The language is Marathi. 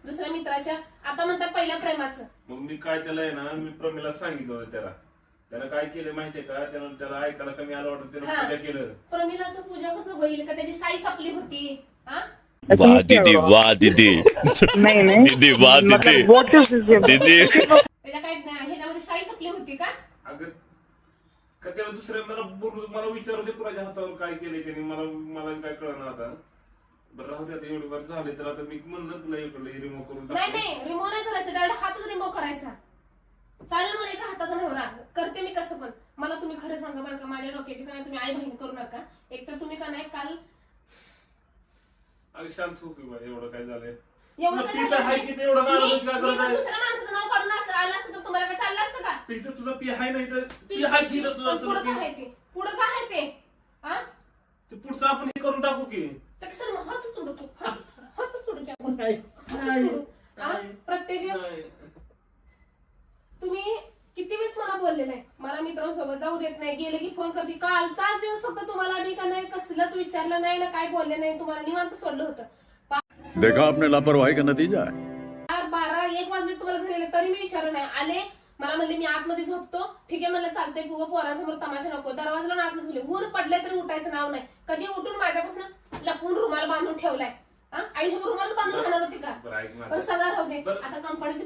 दुसऱ्या मित्राच्या, आता म्हणतात पहिल्या प्रेमाचं. मग मी काय त्याला आहे ना, मी प्रमीला सांगितलं होतं त्यानं काय केलं माहितीये का, त्याला ऐकायला कमी आलं वाटतं, त्यानं पूजा केलं. प्रमिलाचं पूजा कसं होईल का, त्याची साई संपली होती. हा वाह दीदी, वाह दीदी. नहीं नहीं दीदी वाह दीदी. मतलब what is this? दीदी त्याच्या काय ह्याच्यामध्ये साई संपली होती का? अगं का त्याला दुसऱ्या मला विचारू दे कुणाच्या हातावर काय केलंय त्याने, मला काय कळणार आता. बरं राहू दे, आता एवढं बरं झाले तर आता मी म्हणलं तुला इकडलं रिमूव्ह करून नाही टाक. नाही, रिमूव्ह नाही करायचं, डायरेक्ट हातच रिमूव्ह करायचा. चालेल मला एका हाताचा नवरा करते मी कसं पण. मला तुम्ही खरं सांगा बरं का, माझ्या डोक्याची का नाही तुम्ही आई बहीण करू नका. एकतर तुम्ही का नाही काल अगं शांत हो की बाई, एवढं काय झालंय. एवढं मग काय ती तर हाय झालं? की ते एवढं मारून काय मी जर करत आहे. दुसऱ्या माणसाचं नाव काढून असं आलं असतं तर तुम्हाला काय चाललं असतं का? इथं तुझा पी हाय नाही तर पी हाय केलं तुझं पुढं काय आहे ते? पुढं काय आहे ते? हा ते पुढचं आपण हे करून टाकू की. तर कशाला मग हातच तोडू की? हातच तोडू की आपण? नाही, हातच तोडू. हा? नाही, प्रत्येक दिवस नाही. तुम्ही किती वेळेस मला बोलले नाही, मला मित्रांसोबत जाऊ देत नाही, गेले की फोन करते. कालचाच दिवस फक्त तुम्हाला मी का नाही कसलंच विचारलं नाही ना, काय बोलले नाही, तुम्हाला निवांत सोडलं होतं. देखा आपने लापरवाही का नतीजा है. 12-1 वाजले तुम्हाला घरी आले तरी मी विचारलं नाही. आले मला म्हणले मी आतमध्ये झोपतो, ठीक आहे म्हणलं चालतंय, किंवा पोरासमोर तमाशा नको. दरवाजाला आतमध्ये झोपले, ऊन पडले तरी उठायचं नाव नाही. कधी उठून माझ्यापासून लपून रुमाल बांधून ठेवलाय. आईसमोर रुमाल बांधून राहणार होती का? बरं, ऐक माझं. पण सगळं राहू दे. बरं. आता कंपनीची